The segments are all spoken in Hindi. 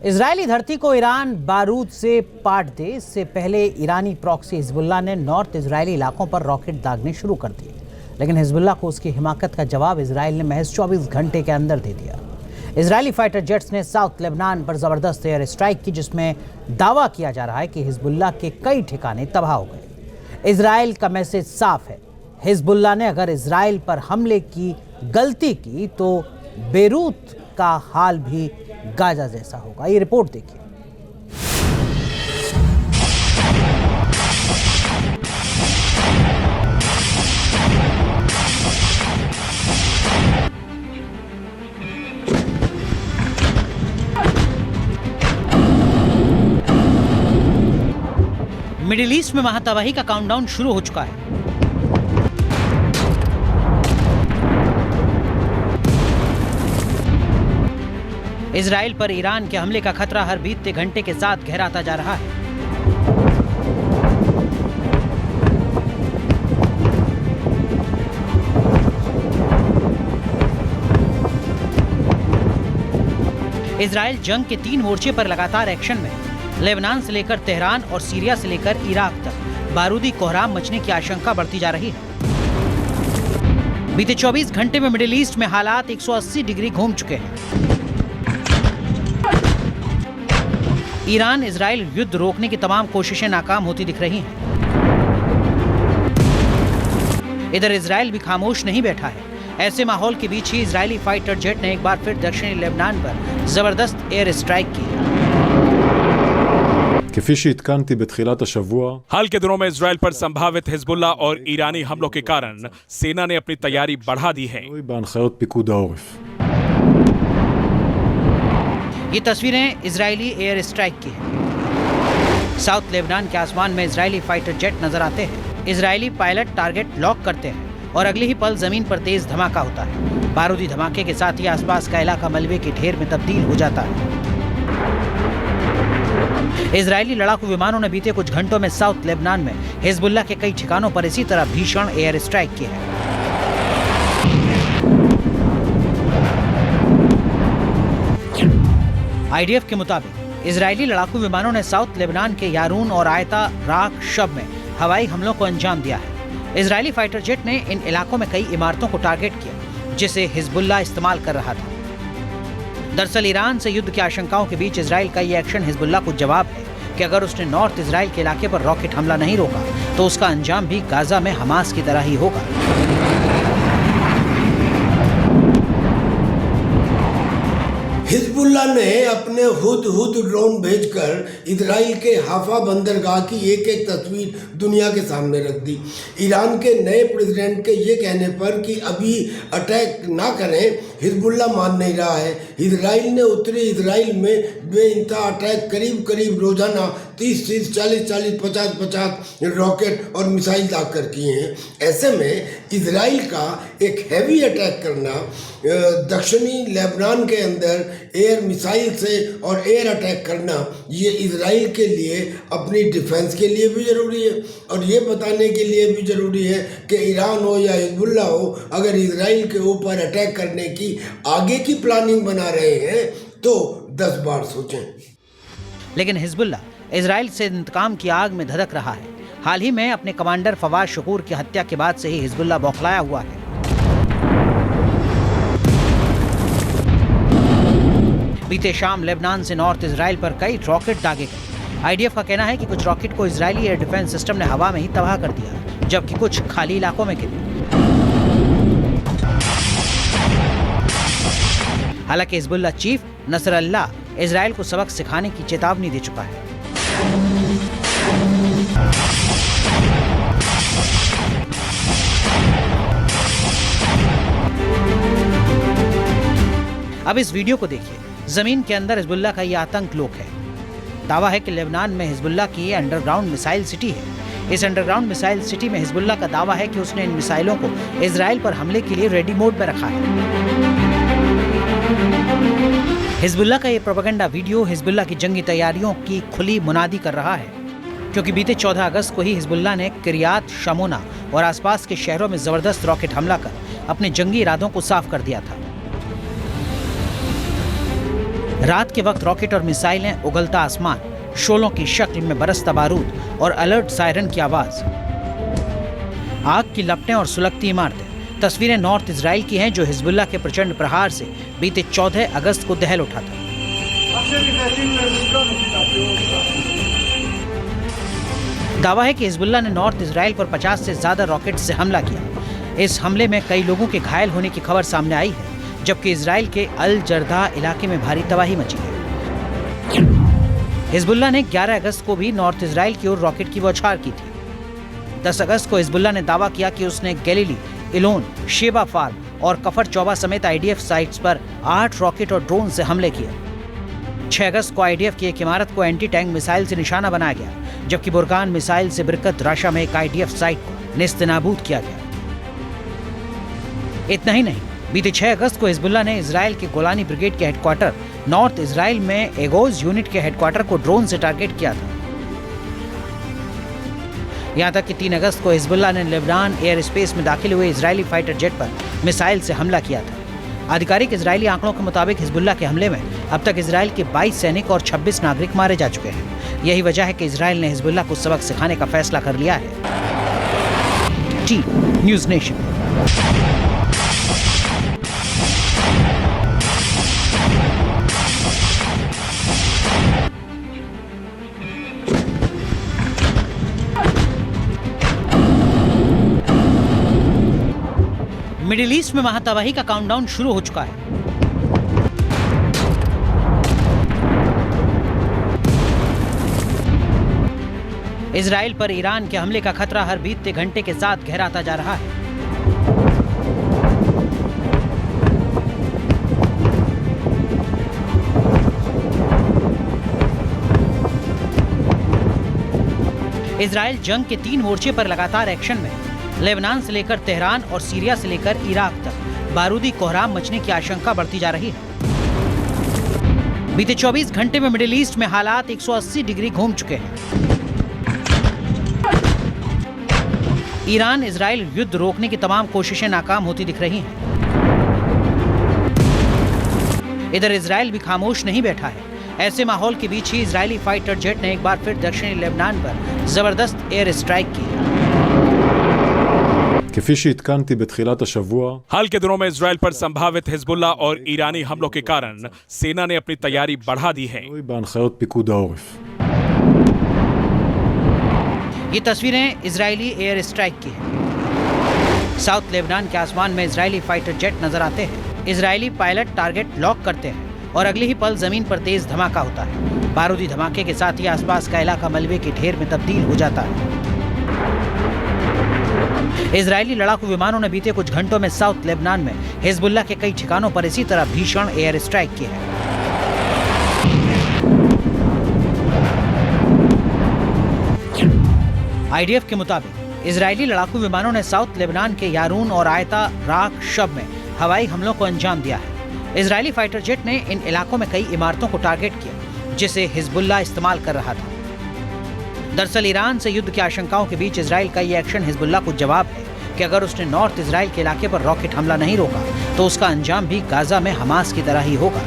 इजरायली धरती को ईरान बारूद से पाट दे, इससे पहले ईरानी प्रॉक्सी हिजबुल्लाह ने नॉर्थ इजरायली इलाकों पर रॉकेट दागने शुरू कर दिए। लेकिन हिजबुल्लाह को उसकी हिमाकत का जवाब इजरायल ने महज 24 घंटे के अंदर दे दिया। इजरायली फाइटर जेट्स ने साउथ लेबनान पर जबरदस्त एयर स्ट्राइक की, जिसमें दावा किया जा रहा है कि हिजबुल्लाह के कई ठिकाने तबाह हो गए। इजरायल का मैसेज साफ है, हिजबुल्लाह ने अगर इजरायल पर हमले की गलती की तो बेरूत का हाल भी गाजा जैसा होगा। ये रिपोर्ट देखिए। मिडिल ईस्ट में महातबाही का काउंटडाउन शुरू हो चुका है। इजराइल पर ईरान के हमले का खतरा हर बीतते घंटे के साथ गहराता जा रहा है। इजराइल जंग के 3 मोर्चे पर लगातार एक्शन में। लेबनान से लेकर तेहरान और सीरिया से लेकर इराक तक बारूदी कोहराम मचने की आशंका बढ़ती जा रही है। बीते 24 घंटे में मिडिल ईस्ट में हालात 180 डिग्री घूम चुके हैं। ईरान इजराइल युद्ध रोकने की तमाम कोशिशें नाकाम होती दिख रही हैं। इधर इजराइल भी खामोश नहीं बैठा है। ऐसे माहौल के बीच ही इजरायली फाइटर जेट ने एक बार फिर दक्षिणी लेबनान पर जबरदस्त एयर स्ट्राइक की। हाल के दिनों में इजराइल पर संभावित हिजबुल्लाह और ईरानी हमलों के कारण सेना ने अपनी तैयारी बढ़ा दी है। ये तस्वीरें इजरायली एयर स्ट्राइक की हैं। साउथ लेबनान के आसमान में इजरायली फाइटर जेट नजर आते हैं। इजरायली पायलट टारगेट लॉक करते हैं और अगले ही पल जमीन पर तेज धमाका होता है। बारूदी धमाके के साथ ही आसपास का इलाका मलबे के ढेर में तब्दील हो जाता है। इजरायली लड़ाकू विमानों ने बीते कुछ घंटों में साउथ लेबनान में हिजबुल्लाह के कई ठिकानों पर इसी तरह भीषण एयर स्ट्राइक की है। आईडीएफ के मुताबिक इजरायली लड़ाकू विमानों ने साउथ लेबनान के यारून और आयता राक शब में हवाई हमलों को अंजाम दिया है। इजरायली फाइटर जेट ने इन इलाकों में कई इमारतों को टारगेट किया, जिसे हिजबुल्लाह इस्तेमाल कर रहा था। दरअसल ईरान से युद्ध की आशंकाओं के बीच इजराइल का ये एक्शन हिजबुल्लाह को जवाब है कि अगर उसने नॉर्थ इजराइल के इलाके पर रॉकेट हमला नहीं रोका तो उसका अंजाम भी गाजा में हमास की तरह ही होगा। हिजबुल्लाह ने अपने हुद ड्रोन भेजकर इजराइल के हाफा बंदरगाह की एक एक तस्वीर दुनिया के सामने रख दी। ईरान के नए प्रेसिडेंट के ये कहने पर कि अभी अटैक ना करें, हिजबुल्लाह मान नहीं रहा है। इजराइल ने उत्तरी इजराइल में बेइंतहा अटैक करीब रोजाना 30 40 50 रॉकेट और मिसाइल दागकर किए हैं। ऐसे में इजराइल का एक हैवी अटैक करना दक्षिणी लेबनान के अंदर एयर मिसाइल से और एयर अटैक करना, ये इजराइल के लिए अपनी डिफेंस के लिए भी ज़रूरी है और ये बताने के लिए भी ज़रूरी है कि ईरान हो या हिजबुल्लाह हो, अगर इजराइल के ऊपर अटैक करने की आगे की प्लानिंग बना रहे हैं तो 10 बार सोचें। लेकिन हिजबुल्लाह इजराइल से इंतकाम की आग में धधक रहा है। हाल ही में अपने कमांडर फवाद शुकूर की हत्या के बाद से ही हिजबुल्लाह बौखलाया हुआ है। बीते शाम लेबनान से नॉर्थ इजराइल पर कई रॉकेट दागे गए। आईडीएफ का कहना है कि कुछ रॉकेट को इजरायली एयर डिफेंस सिस्टम ने हवा में ही तबाह कर दिया, जबकि कुछ खाली इलाकों में गिरे। हालांकि हिजबुल्लाह चीफ नसरल्लाह इजराइल को सबक सिखाने की चेतावनी दे चुका है। अब इस वीडियो को देखिए। जमीन के अंदर हिजबुल्लाह का ये आतंक लोक है। दावा है कि लेबनान में हिजबुल्लाह की ये अंडरग्राउंड मिसाइल सिटी है। इस अंडरग्राउंड मिसाइल सिटी में हिजबुल्लाह का दावा है कि उसने इन मिसाइलों को इजराइल पर हमले के लिए रेडी मोड में रखा है। हिजबुल्लाह का ये प्रोपेगेंडा वीडियो हिजबुल्लाह की जंगी तैयारियों की खुली मुनादी कर रहा है, क्योंकि बीते 14 अगस्त को ही हिजबुल्लाह ने किरियात शमोना और आसपास के शहरों में जबरदस्त रॉकेट हमला कर अपने जंगी इरादों को साफ कर दिया था। रात के वक्त रॉकेट और मिसाइलें, उगलता आसमान, शोलों की शक्ल में बरसता बारूद और अलर्ट सायरन की आवाज, आग की लपटें और सुलगती इमारतें। तस्वीरें नॉर्थ इजराइल की हैं जो हिजबुल्लाह के प्रचंड प्रहार से बीते 14 अगस्त को दहल उठा था। दावा है कि हिजबुल्लाह ने नॉर्थ इजराइल पर 50 से ज्यादा रॉकेट से हमला किया। इस हमले में कई लोगों के घायल होने की खबर सामने आई है, जबकि इजराइल के अल जरदा इलाके में भारी तबाही मची है। हिजबुल्लाह ने 11 अगस्त को भी नॉर्थ इजराइल की ओर रॉकेट की बौछार की थी। 10 अगस्त को हिजबुल्लाह ने दावा किया कि उसने गैलीली, इलोन, शेबा फार्म और कफर चौबा समेत आईडीएफ साइट्स पर 8 रॉकेट और ड्रोन से हमले किए। 6 अगस्त को आईडीएफ की एक इमारत को एंटी टैंक मिसाइल से निशाना बनाया गया, जबकि बुरकान मिसाइल से बिरकत राशा में एक आईडीएफ साइट को नेस्तनाबूद किया गया। इतना ही नहीं, बीते 6 अगस्त को हिजबुल्लाह ने इजराइल के गोलानी ब्रिगेड के हेडक्वार्टर नॉर्थ इजराइल में एगोज यूनिट के हेडक्वार्टर को ड्रोन से टारगेट किया था। यहां तक कि 3 अगस्त को हिजबुल्लाह ने लेबनान एयर स्पेस में दाखिल हुए इजरायली फाइटर जेट पर मिसाइल से हमला किया था। आधिकारिक इजरायली आंकड़ों के मुताबिक हिजबुल्लाह के हमले में अब तक इजराइल के 22 सैनिक और 26 नागरिक मारे जा चुके हैं। यही वजह है कि इजराइल ने हिजबुल्लाह को सबक सिखाने का फैसला कर लिया है। T news nation. Middle east में महातबाही का काउंटडाउन शुरू हो चुका है। इजराइल पर ईरान के हमले का खतरा हर बीतते घंटे के साथ गहराता जा रहा है। इजराइल जंग के 3 मोर्चे पर लगातार एक्शन में। लेबनान से लेकर तेहरान और सीरिया से लेकर इराक तक बारूदी कोहराम मचने की आशंका बढ़ती जा रही है। बीते 24 घंटे में मिडिल ईस्ट में हालात 180 डिग्री घूम चुके हैं। ईरान इजराइल युद्ध रोकने की तमाम कोशिशें नाकाम होती दिख रही हैं। इधर इजराइल भी खामोश नहीं बैठा है। ऐसे माहौल के बीच ही इजरायली फाइटर जेट ने एक बार फिर दक्षिणी लेबनान पर जबरदस्त एयर स्ट्राइक की। हाल के दिनों में इजराइल पर संभावित हिजबुल्लाह और ईरानी हमलों के कारण सेना ने अपनी तैयारी बढ़ा दी है। ये तस्वीरें इजरायली एयर स्ट्राइक की हैं। साउथ लेबनान के आसमान में इजरायली फाइटर जेट नजर आते हैं। इजरायली पायलट टारगेट लॉक करते हैं और अगले ही पल जमीन पर तेज धमाका होता है। बारूदी धमाके के साथ ही आसपास का इलाका मलबे के ढेर में तब्दील हो जाता है। इजरायली लड़ाकू विमानों ने बीते कुछ घंटों में साउथ लेबनान में हिजबुल्लाह के कई ठिकानों पर इसी तरह भीषण एयर स्ट्राइक की है। आईडीएफ के मुताबिक इजरायली लड़ाकू विमानों ने साउथ लेबनान के यारून और आयता राक शब में हवाई हमलों को अंजाम दिया है। इजरायली फाइटर जेट ने इन इलाकों में कई इमारतों को टारगेट किया, जिसे हिजबुल्लाह इस्तेमाल कर रहा था। दरअसल ईरान से युद्ध की आशंकाओं के बीच इजराइल का ये एक्शन हिजबुल्लाह को जवाब है कि अगर उसने नॉर्थ इजराइल के इलाके पर रॉकेट हमला नहीं रोका तो उसका अंजाम भी गाजा में हमास की तरह ही होगा।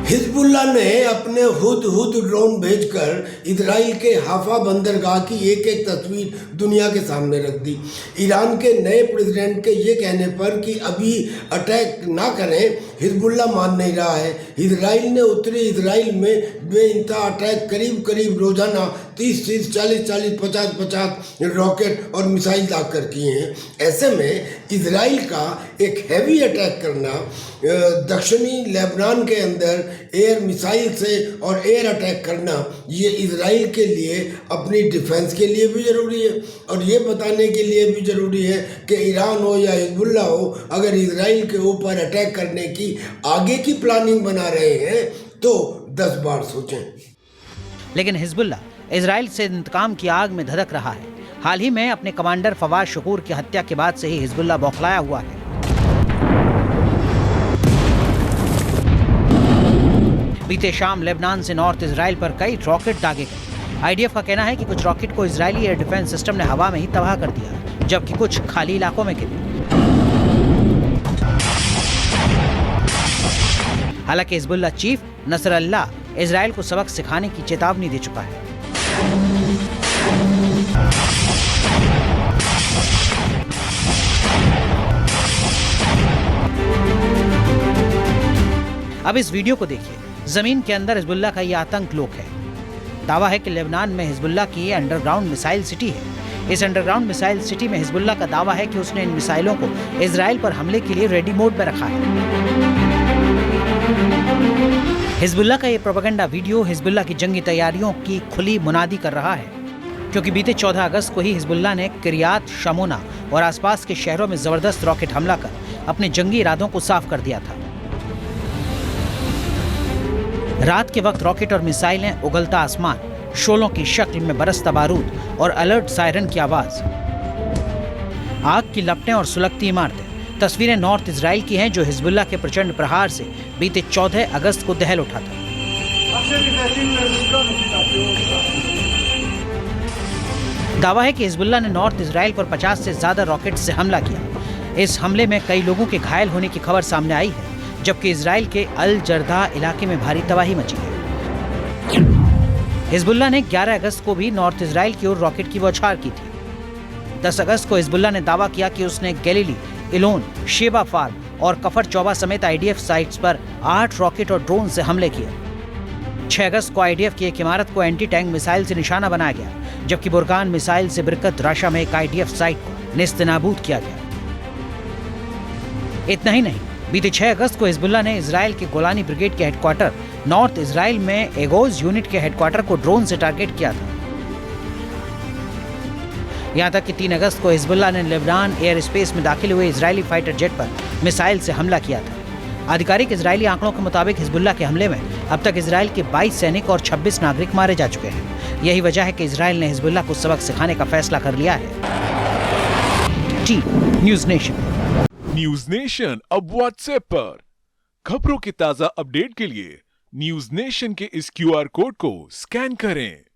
हिजबुल्लाह ने अपने हुद ड्रोन भेजकर इजराइल के हाफा बंदरगाह की एक एक तस्वीर दुनिया के सामने रख दी। ईरान के नए प्रेसिडेंट के ये कहने पर कि अभी अटैक ना करें, हिजबुल्लाह मान नहीं रहा है। इजराइल ने उत्तरी इजराइल में बेइंतहा अटैक करीब रोजाना 30 40 50 रॉकेट और मिसाइल दागकर किए हैं। ऐसे में इजराइल का एक हैवी अटैक करना दक्षिणी लेबनान के अंदर एयर मिसाइल से और एयर अटैक करना, ये इजराइल के लिए अपनी डिफेंस के लिए भी ज़रूरी है और ये बताने के लिए भी ज़रूरी है कि ईरान हो या हिजबुल्लाह हो, अगर इजराइल के ऊपर अटैक करने की आगे की प्लानिंग बना रहे हैं तो 10 बार सोचें। लेकिन हिजबुल्लाह इजराइल से इंतकाम की आग में धधक रहा है। हाल ही में अपने कमांडर फवाद शुकूर की हत्या के बाद से ही हिजबुल्लाह बौखलाया हुआ है। बीते शाम लेबनान से नॉर्थ इजराइल पर कई रॉकेट दागे गए। आईडीएफ का कहना है कि कुछ रॉकेट को इजरायली एयर डिफेंस सिस्टम ने हवा में ही तबाह कर दिया, जबकि कुछ खाली इलाकों में गिरे। हालांकि हिजबुल्लाह चीफ नसरल्लाह इजराइल को सबक सिखाने की चेतावनी दे चुका है। अब इस वीडियो को देखिए। जमीन के अंदर हिजबुल्लाह का यह आतंक लोक है। दावा है कि लेबनान में हिजबुल्लाह की ये अंडरग्राउंड मिसाइल सिटी है। इस अंडरग्राउंड मिसाइल सिटी में हिजबुल्लाह का दावा है कि उसने इन मिसाइलों को इजराइल पर हमले के लिए रेडी मोड में रखा है। हिजबुल्लाह का ये प्रोपेगेंडा वीडियो हिजबुल्लाह की जंगी तैयारियों की खुली मुनादी कर रहा है, क्योंकि बीते 14 अगस्त को ही हिजबुल्लाह ने किरियात शमोना और आसपास के शहरों में जबरदस्त रॉकेट हमला कर अपने जंगी इरादों को साफ कर दिया था। रात के वक्त रॉकेट और मिसाइलें, उगलता आसमान, शोलों की शक्ल में बरसता बारूद और अलर्ट सायरन की आवाज, आग की लपटें और सुलगती इमारतें। तस्वीरें नॉर्थ इजराइल की हैं, जो हिजबुल्लाह के प्रचंड प्रहार से बीते 14 अगस्त को दहल उठा था। दावा है कि हिजबुल्लाह ने नॉर्थ इजराइल पर 50 से ज्यादा रॉकेट से हमला किया। इस हमले में कई लोगों के घायल होने की खबर सामने आई है, जबकि इजराइल के अल जर्दा इलाके में भारी तबाही मची है। हिजबुल्लाह ने 11 अगस्त को भी नॉर्थ इजराइल की ओर रॉकेट की बौछार की थी। 10 अगस्त को हिजबुल्लाह ने दावा किया कि उसने गैलिली, इलोन, शेबा फार्म और कफर चौबा समेत आईडीएफ साइट्स पर 8 रॉकेट और ड्रोन से हमले किए। 6 अगस्त को आईडीएफ की एक इमारत को एंटी टैंक मिसाइल से निशाना बनाया गया, जबकि बुरकान मिसाइल से बिरकत राशा में एक आईडीएफ साइट को नेस्तनाबूद किया गया। इतना ही नहीं, बीते 6 अगस्त को हिजबुल्लाह ने इजराइल के गोलानी ब्रिगेड के हेडक्वार्टर नॉर्थ इजराइल में एगोज यूनिट के हेडक्वार्टर को ड्रोन से टारगेट किया था। यहां तक कि 3 अगस्त को हिजबुल्लाह ने लेबनान एयर स्पेस में दाखिल हुए इजरायली फाइटर जेट पर मिसाइल से हमला किया था। आधिकारिक इजरायली आंकड़ों के मुताबिक हिजबुल्लाह के हमले में अब तक इजराइल के 22 सैनिक और 26 नागरिक मारे जा चुके हैं। यही वजह है कि इजराइल ने हिजबुल्लाह को सबक सिखाने का फैसला कर लिया है। News nation. न्यूज नेशन अब व्हाट्सएप पर खबरों के ताजा अपडेट के लिए न्यूज नेशन के इस क्यूआर कोड को स्कैन करें।